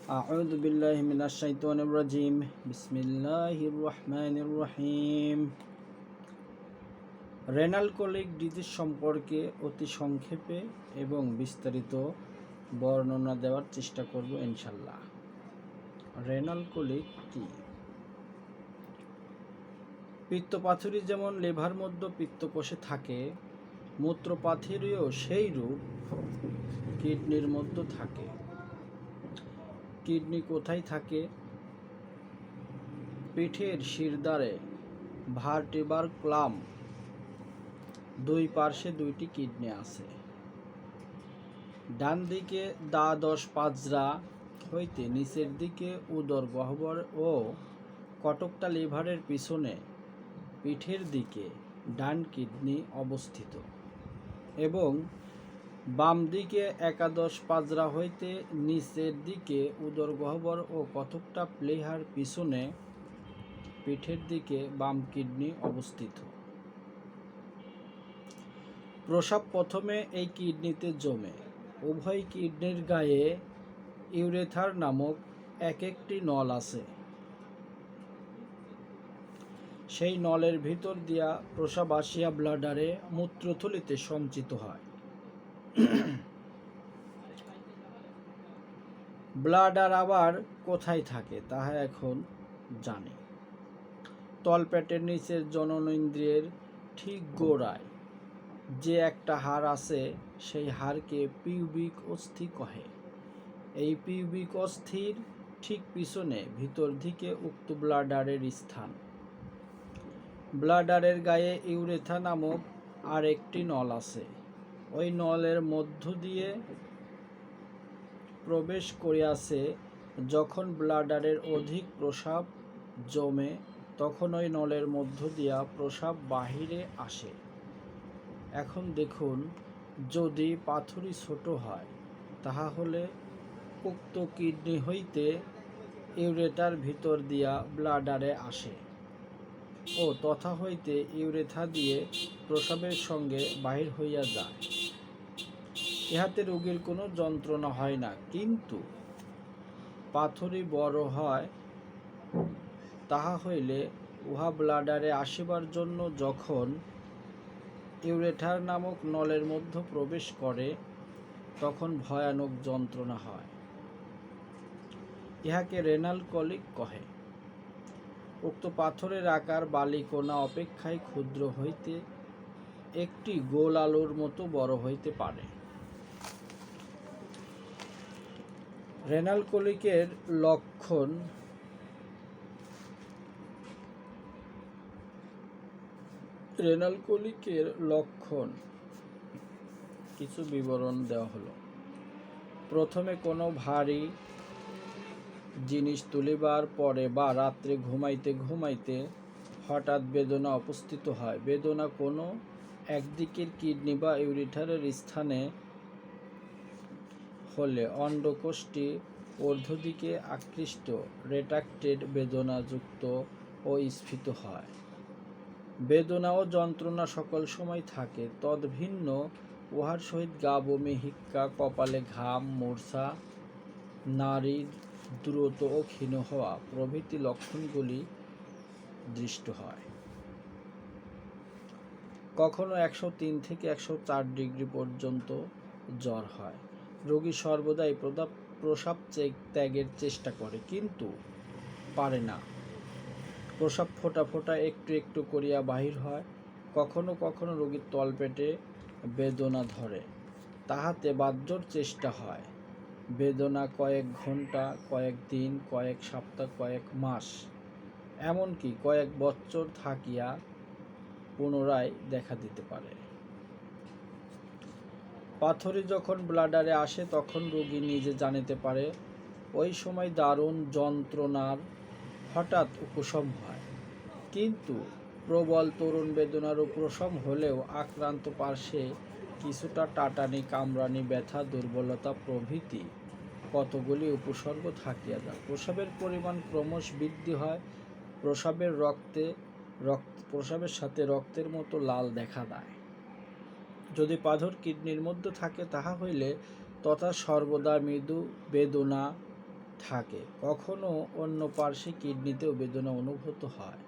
আউযু বিল্লাহি মিনাশ শাইতানির রাজিম। বিসমিল্লাহির রহমানির রহিম। রেনাল কলিক ডিজিজ সম্পর্কে অতি সংক্ষেপে এবং বিস্তারিত বর্ণনা দেওয়ার চেষ্টা করব ইনশাল্লাহ। রেনাল কলিক কি? পিত্তপাথড়ী যেমন লিভার মধ্যে পিত্তকোষে থাকে, মূত্রপাথড়ীও সেই রূপ কিডনির মধ্যে থাকে। কিডনি কোথায় থাকে? পিঠের শিরদাঁড়ে ভার্টিব্রাল কলাম দুই পার্শ্বে দুইটি কিডনি আছে। ডান দিকে দ্বাদশ পাঁজরা হইতে নিচের দিকে উদর গহ্বর ও কটকটা লিভারের পিছনে পিঠের দিকে ডান কিডনি অবস্থিত এবং বাম দিকে একাদশ পাঁজরা হইতে নিচের দিকে উদর গহ্বর ও কটকটা প্লীহার পিছনে পিঠের দিকে বাম কিডনি অবস্থিত। প্রস্রাব প্রথমে এই কিডনিতে জমে। উভয় কিডনির গায়ে ইউরেথার নামক একটি নল আছে। সেই নলের ভিতর দিয়া প্রস্রাব আসিয়া ব্লাডারে মূত্রথলিতে সঞ্চিত হয়। ব্লাডার আবার কোথায় থাকে তাহা এখন জানি। তলপেটের নিচের জননেন্দ্রিয়ের ঠিক গোড়ায় যে একটা হাড় আছে, সেই হাড়কে পিউবিক অস্থি কহে। এই পিউবিক অস্থির ঠিক পিছনে ভিতর দিকে উক্ত ব্লাডারের স্থান। ব্লাডারের গায়ে ইউরেথা নামক আর একটি নল আছে। ওই নলের মধ্য দিয়ে প্রবেশ করিয়াছে। যখন ব্লাডারের অধিক প্রস্রাব জমে, তখন ওই নলের মধ্য দিয়া প্রস্রাব বাহিরে আসে। এখন দেখুন, যদি পাথড়ী ছোট হয়, তাহা হলে উক্ত কিডনি হইতে ইউরেথার ভিতর দিয়া ব্লাডারে আসে ও তথা হইতে ইউরেথা দিয়ে প্রস্রাবের সঙ্গে বাহির হইয়া যায়। ইহাতে রোগীর কোনো যন্ত্রণা হয় না। কিন্তু পাথড়ী বড় হয়, তাহা হইলে উহা ব্লাডারে আসিবার জন্য যখন ইউরেথার নামক নলের মধ্যে প্রবেশ করে, তখন ভয়ানক যন্ত্রণা হয়। ইহাকে রেনাল কলিক কহে। উক্ত পাথরের আকার বালিকণা অপেক্ষায় ক্ষুদ্র হইতে একটি গোল আলুর মতো বড় হইতে পারে। রেনাল কলিকের লক্ষণ। রেনাল কলিকের লক্ষণ কিছু বিবরণ দেওয়া হলো। প্রথমে কোনো ভারী জিনিস তুলিবার পরে বা রাত্রে ঘুমাইতে ঘুমাইতে হঠাৎ বেদনা উপস্থিত হয়। বেদনা কোনো একদিকের কিডনি বা ইউরেথারের স্থানে হলে অন্ডকোষটি ঊর্ধ্বদিকে আকৃষ্ট রেট্রাক্টেড বেদনাযুক্ত ও স্ফীত হয়। বেদনা ও যন্ত্রণা সকল সময় থাকে। তদ্ভিন্ন উহার সহিত গা বমি, হিক্কা, কপালে ঘাম, মূর্ছা, নাড়ী দ্রুত ও ক্ষীণ হওয়া প্রভৃতি লক্ষণগুলি দৃষ্ট হয়। কখনো 103 থেকে 104 ডিগ্রি পর্যন্ত জ্বর হয়। রোগী সর্বদাই প্রস্রাব ত্যাগের চেষ্টা করে, কিন্তু পারে না। প্রস্রাব ফোঁটা ফোঁটা একটু একটু করিয়া বাহির হয়। কখনো কখনো রোগীর তলপেটে বেদনা ধরে, তাহাতে বাধ্যর চেষ্টা হয়। বেদনা কয়েক ঘন্টা, কয়েক দিন, কয়েক সপ্তাহ, কয়েক মাস, এমনকি কয়েক বৎসর থাকিয়া পুনরায় দেখা দিতে পারে। পাথড়ী যখন ব্লাডারে আসে, তখন রোগী নিজে জানিতে পারে। ওই সময় দারুণ যন্ত্রণার হঠাৎ উপশম হয়, কিন্তু প্রবল তরুণ বেদনার উপশম হলেও আক্রান্ত পার্শ্বে কিছুটা টাটানি, কামড়ানি, ব্যথা, দুর্বলতা প্রভৃতি কতগুলি উপসর্গ থাকিয়া যায়। প্রস্রাবের পরিমাণ ক্রমশ বৃদ্ধি হয়। প্রস্রাবের সাথে রক্তের মতো লাল দেখা দেয়। যদি পাথর কিডনির মধ্যে থাকে, তাহা হইলে তথা সর্বদা মৃদু বেদনা থাকে। কখনো অন্য পার্শ্বে কিডনিতেও বেদনা অনুভূত হয়,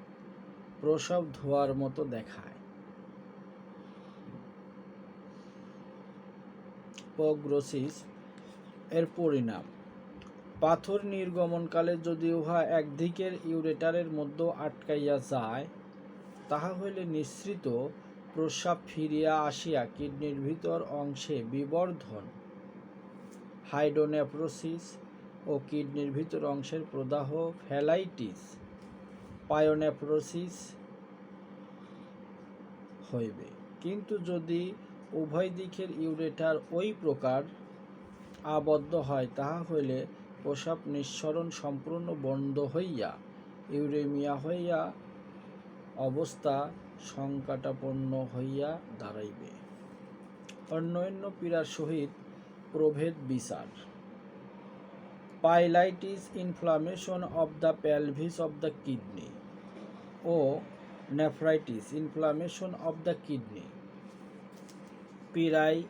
প্রসব ধোয়ার মতো দেখায়। পগ্রোসিস এর পরিণাম: পাথর নির্গমনকালে যদি উহা একদিকের ইউরেটারের মধ্যে আটকাইয়া যায়, তাহা হইলে নিঃসৃত প্রস্রাব ফিরিয়া আসিয়া কিডনির ভিতর অংশে বিবর্ধন, হাইডোনেফ্রোসিস ও কিডনির ভিতর অংশের প্রদাহ, ফ্যালাইটিস, পায়োনেফ্রোসিস হইবে। কিন্তু যদি উভয় দিকের ইউরেটার ওই প্রকার আবদ্ধ হয়, তাহা হইলে প্রস্রাব নিঃসরণ সম্পূর্ণ বন্ধ হইয়া ইউরেমিয়া হইয়া অবস্থা সংকটাপন্ন হইয়া দাঁড়াইবে। অন্যান্য পীড়ার সহিত প্রভেদ বিচার: pyelitis, inflammation of the pelvis of the kidney, ও nephritis, inflammation of the kidney. পীড়ায়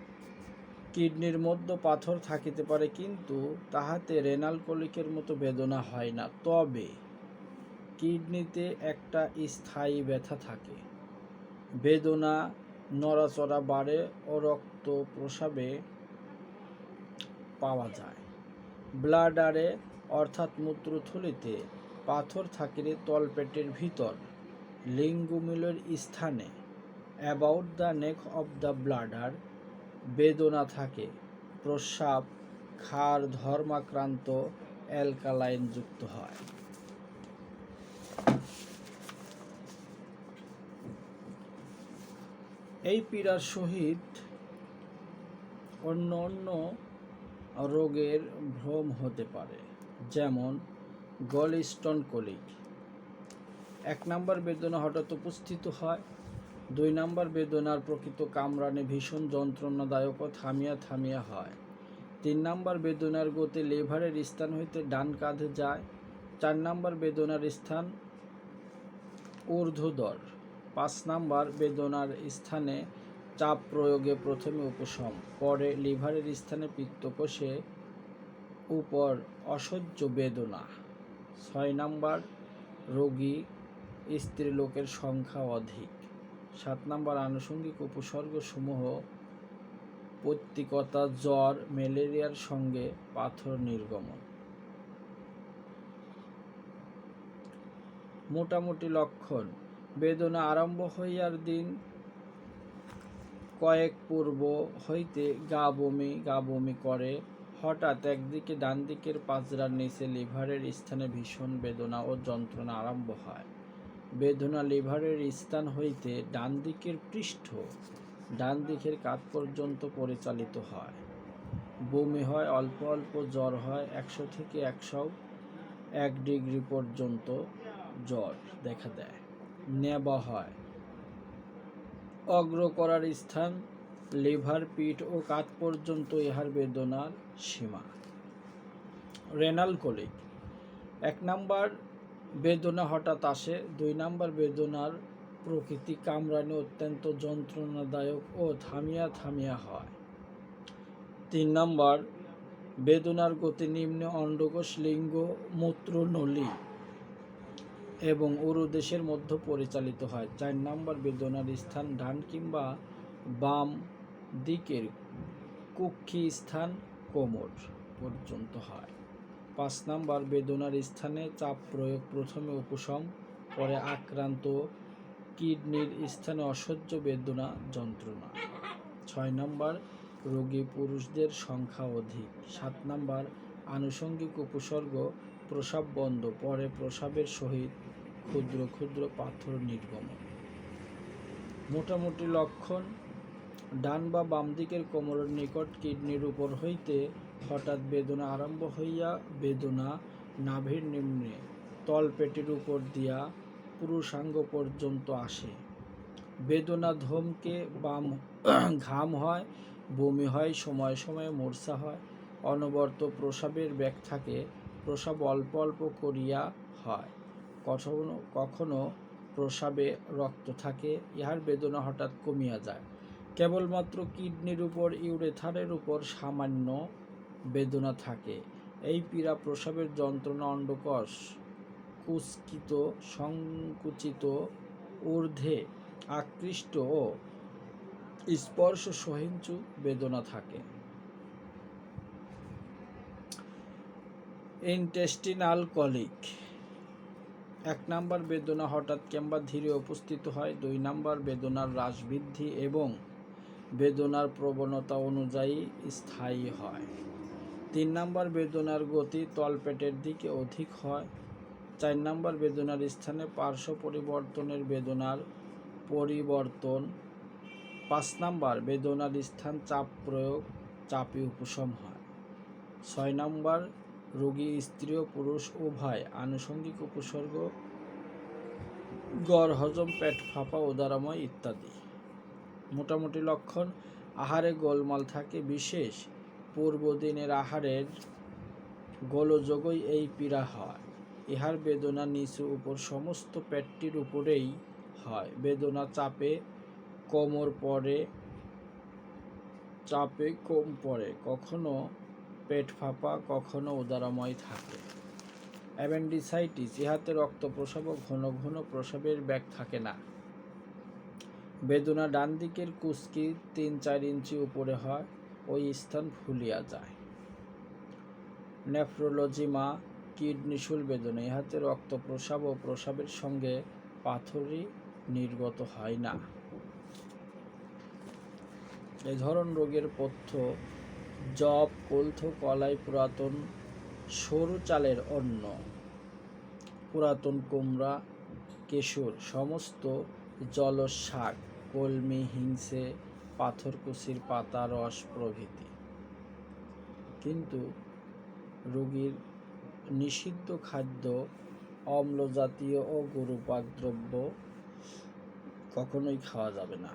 কিডনির মধ্যে পাথর থাকিতে পারে, কিন্তু তাহাতে রেনাল কোলিকের মতো বেদনা হয় না। তবে কিডনিতে একটা স্থায়ী ব্যথা থাকে, বেদনা, নড়াচড়া বাড়ে ও রক্ত প্রস্রাবে পাওয়া যায়। ব্লাডারে অর্থাৎ মূত্রথলিতে পাথর থাকিলে তলপেটের ভিতর লিঙ্গুমিলের স্থানে about the neck of the bladder বেদনা থাকে। প্রস্রাব ক্ষার ধর্মাক্রান্ত অ্যালকালাইন যুক্ত হয়। এই পীড়ার সহিত অন্য অন্য রোগের ভ্রম হতে পারে, যেমন গলস্টোন কোলিক। 1 নম্বর বেদনা হঠাৎ উপস্থিত হয়। 2 নম্বর বেদনার প্রকৃত কামড়ানে ভীষণ যন্ত্রণাদায়ক ও থামিয়া থামিয়া হয়। 3 নম্বর বেদনার গতি লিভারের স্থান হইতে ডান কাঁধে যায়। 4 নম্বর বেদনার স্থান ঊর্ধ্বদর। 5 নম্বর বেদনার স্থানে চাপ প্রয়োগে প্রথমে উপশম, পরে লিভারের স্থানে পিত্তকোষে উপর অসহ্য বেদনা। 6 নম্বর রোগী স্ত্রীলোকের সংখ্যা অধিক। 7 নম্বর আনুষঙ্গিক উপসর্গ সমূহ পৈত্তিকতা, জ্বর, ম্যালেরিয়ার সঙ্গে পাথর নির্গমন। মোটামুটি লক্ষণ: বেদনা আরম্ভ হইয়ার দিন কয়েক পূর্ব হইতে গা বমি করে। হঠাৎ একদিকে ডান দিকের পাজরার নিচে লিভারের স্থানে ভীষণ বেদনা ও যন্ত্রণা আরম্ভ হয়। বেদনা লিভারের স্থান হইতে ডান দিকের পৃষ্ঠ, ডান দিকের কাঁধ পর্যন্ত পরিচালিত হয়। বমি হয়, অল্প অল্প জ্বর হয়, 100 থেকে 101 ডিগ্রি পর্যন্ত জ্বর দেখা দেয়। নেবা হয়। অগ্রকরার স্থান, লিভার, পিঠ ও কাঁধ পর্যন্ত ইহার বেদনার সীমা। রেনাল কোলিক: 1 নম্বর বেদনা হঠাৎ আসে। 2 নম্বর বেদনার প্রকৃতি কামড়ানি অত্যন্ত যন্ত্রণাদায়ক ও থামিয়া থামিয়া হয়। 3 নম্বর বেদনার গতি নিম্নে অন্ডকোষ, লিঙ্গ, মূত্রনলী এবং উরুদেশের মধ্যে পরিচালিত হয়। 4 নম্বর বেদনার স্থান ডান কিংবা বাম দিকের কুক্ষি স্থান, কোমর পর্যন্ত হয়। 5 নম্বর বেদনার স্থানে চাপ প্রয়োগ প্রথমে উপশম, পরে আক্রান্ত কিডনির স্থানে অসহ্য বেদনা যন্ত্রণা। 6 নম্বর রোগী পুরুষদের সংখ্যা অধিক। 7 নম্বর আনুষঙ্গিক উপসর্গ প্রস্রাব বন্ধ, পরে প্রস্রাবের সহিত ক্ষুদ্র ক্ষুদ্র পাথর নির্গমন। মোটামুটি লক্ষণ: ডান বা বাম দিকের কোমরের নিকট কিডনির উপর হইতে হঠাৎ বেদনা আরম্ভ হইয়া বেদনা নাভির নিম্নে তলপেটের উপর দিয়া পুরুষাঙ্গ পর্যন্ত আসে। বেদনা ধমকে, বাম ঘাম হয়, বমি হয়, সময়ে সময়ে মূর্ছা হয়, অনবরত প্রস্রাবের বেগ থাকে, প্রস্রাব অল্প অল্প করিয়া হয়, কখনো কখনো প্রস্রাবে রক্ত থাকে। ইহার বেদনা হঠাৎ কমিয়া যায়। কেবলমাত্র কিডনির উপর, ইউরেথারের উপর সামান্য বেদনা থাকে। এই পীড়া প্রস্রাবের যন্ত্রণা অন্ডকোষ কুস্কিত সংকুচিত ঊর্ধ্বে আকৃষ্ট ও স্পর্শ সহিঞ্চু বেদনা থাকে। Intestinal colic. 1 নম্বর বেদনা হঠাৎ কিংবা ধীরে উপস্থিত হয়। 2 নম্বর বেদনার হ্রাস বৃদ্ধি এবং বেদনার প্রবণতা অনুযায়ী স্থায়ী হয়। 3 নম্বর বেদনার গতি তলপেটের দিকে অধিক হয়। 4 নম্বর বেদনার স্থানে পার্শ্ব পরিবর্তনের বেদনার পরিবর্তন। 5 নম্বর বেদনার স্থান চাপ প্রয়োগ চাপে উপশম হয়। 6 নম্বর রোগী স্ত্রী ও পুরুষ উভয় আনুষঙ্গিক উপসর্গ গড় হজম, পেট ফাঁপা, উদরাময় ইত্যাদি। মোটামুটি লক্ষণ: আহারে গোলমাল থাকে, বিশেষ পূর্বদিনের আহারের গোলযোগই এই পীড়া হয়। ইহার বেদনা নিচু উপর সমস্ত পেটটির উপরেই হয়। বেদনা চাপে কম পড়ে, কখনো পেট ফাঁপা, কখনো উদরাময় থাকে। অ্যাপেন্ডিসাইটিস। ইহাতে রক্ত প্রস্রাব ও ঘন ঘন প্রস্রাবের বেগ থাকে না। বেদনা ডান দিকের কুস্কি 3-4 ইঞ্চি উপরে হয়, ওই স্থান ফুলিয়া যায়। নেফ্রোলজিমা। কিডনিশূল বেদনা। ইহাতে রক্ত প্রস্রাব ও প্রস্রাবের সঙ্গে পাথরি নির্গত হয় না। এ ধরন রোগের পথ্য: যব, কোলথ, কলাই, পুরাতন সরু চালের অন্ন, পুরাতন কুমড়া, কেশর, সমস্ত জলজ শাক, কলমি, হিংসে, পাথরকুচির পাতা রস প্রভৃতি। কিন্তু রোগীর নিষিদ্ধ খাদ্য অম্লজাতীয় ও গুরুপাক দ্রব্য কখনোই খাওয়া যাবে না।